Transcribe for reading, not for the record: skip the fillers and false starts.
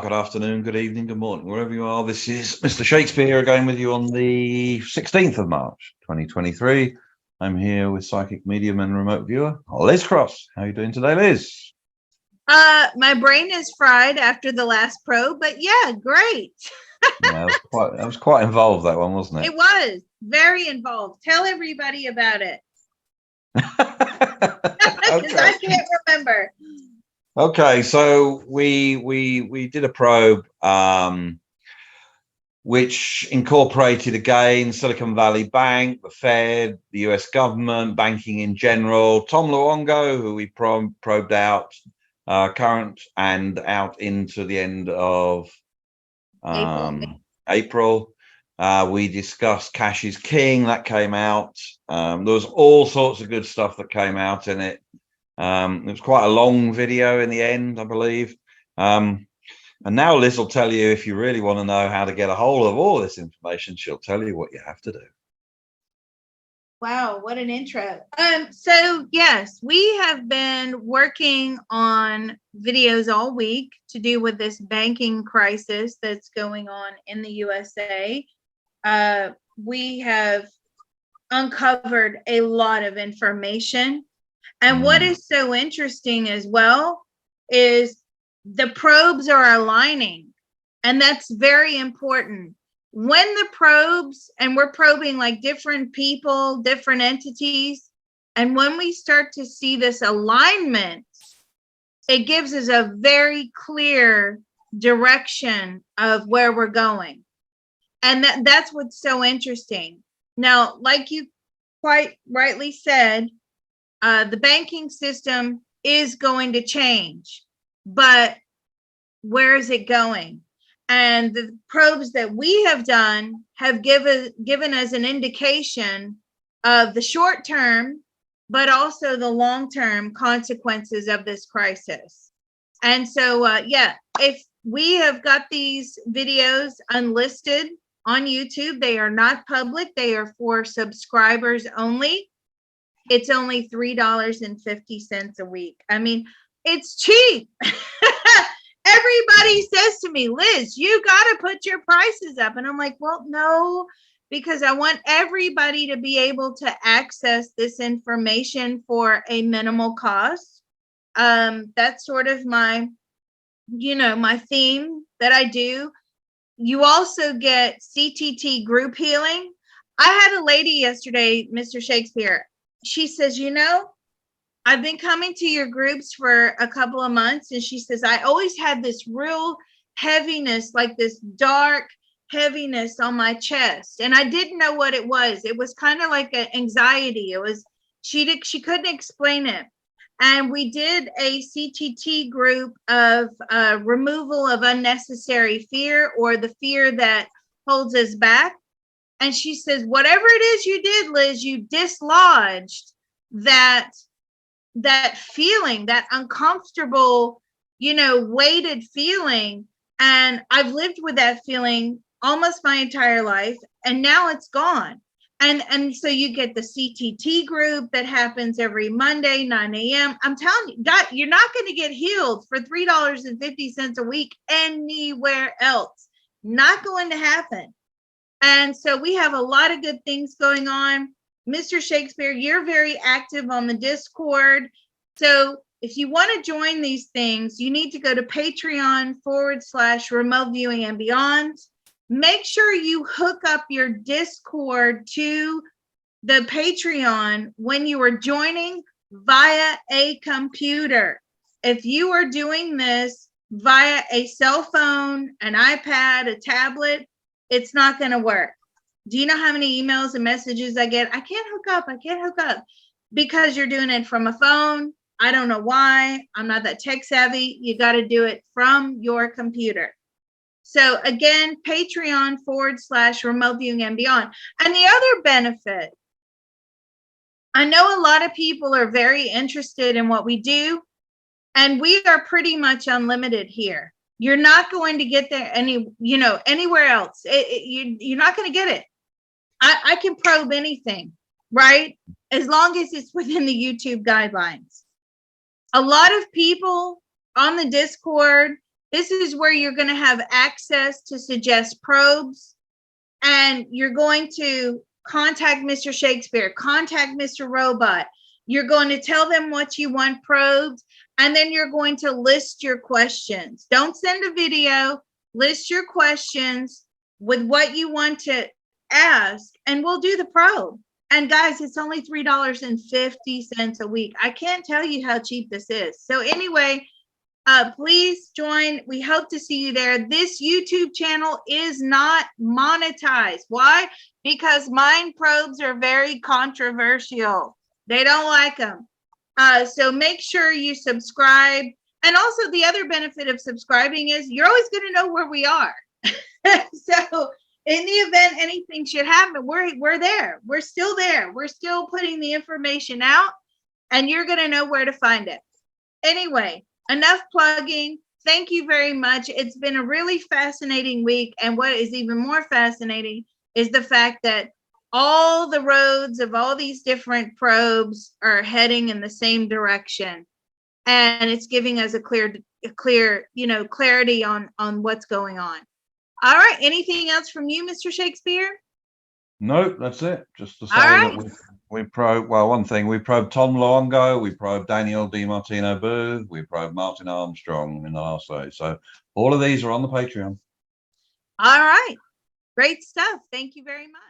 Good afternoon, good evening, good morning, wherever you are. This is Mr. Shakespeare here again with you on the 16th of March, 2023. I'm here with psychic medium and remote viewer, Liz Cross. How are you doing today, Liz? My brain is fried after the last probe, but yeah, great. Yeah, that was quite involved, that one, wasn't it? It was very involved. Tell everybody about it. Because I can't remember. Okay, so we did a probe which incorporated again Silicon Valley Bank, the Fed, the US government, banking in general, Tom Luongo, who we probed out current and out into the end of April. We discussed Cash is King, that came out. There was all sorts of good stuff that came out in it. It was quite a long video in the end, I believe. And now Liz will tell you, if you really want to know how to get a hold of all this information, she'll tell you what you have to do. Wow, what an intro. So yes, we have been working on videos all week to do with this banking crisis that's going on in the USA. We have uncovered a lot of information. And what is so interesting as well is the probes are aligning, and that's very important. When the probes, and we're probing like different people, different entities, and when we start to see this alignment, it gives us a very clear direction of where we're going. And that's what's so interesting. Now, like you quite rightly said, the banking system is going to change, but where is it going? And the probes that we have done have given us an indication of the short term, but also the long-term consequences of this crisis. And so, yeah, if we have got these videos unlisted on YouTube, they are not public. They are for subscribers only. It's only $3.50 a week. I mean, it's cheap. Everybody says to me, Liz, you got to put your prices up. And I'm like, well, no, because I want everybody to be able to access this information for a minimal cost. That's sort of my, my theme that I do. You also get CTT group healing. I had a lady yesterday, Mr. Shakespeare. She says, I've been coming to your groups for a couple of months. And she says, I always had this real heaviness, like this dark heaviness on my chest. And I didn't know what it was. It was kind of like an anxiety. It was, she couldn't explain it. And we did a CTT group of removal of unnecessary fear, or the fear that holds us back. And she says, whatever it is you did, Liz, you dislodged that feeling, that uncomfortable, weighted feeling. And I've lived with that feeling almost my entire life, and now it's gone. And so you get the CTT group that happens every Monday, 9 a.m. I'm telling you, God, you're not going to get healed for $3.50 a week anywhere else. Not going to happen. And so we have a lot of good things going on. Mr. Shakespeare, you're very active on the Discord. So if you want to join these things, you need to go to Patreon/remote viewing and beyond. Make sure you hook up your Discord to the Patreon when you are joining via a computer. If you are doing this via a cell phone, an iPad, a tablet, it's not going to work. Do you know how many emails and messages I get? I can't hook up. Because you're doing it from a phone. I don't know why. I'm not that tech savvy. You got to do it from your computer. So again, Patreon/remote viewing and beyond. And the other benefit, I know a lot of people are very interested in what we do. And we are pretty much unlimited here. You're not going to get there anywhere else. You're not going to get it. I can probe anything, right? As long as it's within the YouTube guidelines. A lot of people on the Discord, this is where you're going to have access to suggest probes, and you're going to contact Mr. Shakespeare, contact Mr. Robot. You're going to tell them what you want probed, and then you're going to list your questions. Don't send a video, list your questions with what you want to ask, and we'll do the probe. And guys, it's only $3.50 a week. I can't tell you how cheap this is. So anyway, please join. We hope to see you there. This YouTube channel is not monetized. Why? Because mind probes are very controversial. They don't like them. So make sure you subscribe. And also the other benefit of subscribing is you're always going to know where we are. So in the event anything should happen, we're there. We're still there. We're still putting the information out, and you're going to know where to find it. Anyway, enough plugging. Thank you very much. It's been a really fascinating week. And what is even more fascinating is the fact that all the roads of all these different probes are heading in the same direction. And it's giving us a clear, clarity on what's going on. All right. Anything else from you, Mr. Shakespeare? Nope, that's it. Just to say right. that we probed, well, one thing, we probed Tom Luongo, we probed Daniel DiMartino Booth, we probed Martin Armstrong in the last day. So all of these are on the Patreon. All right. Great stuff. Thank you very much.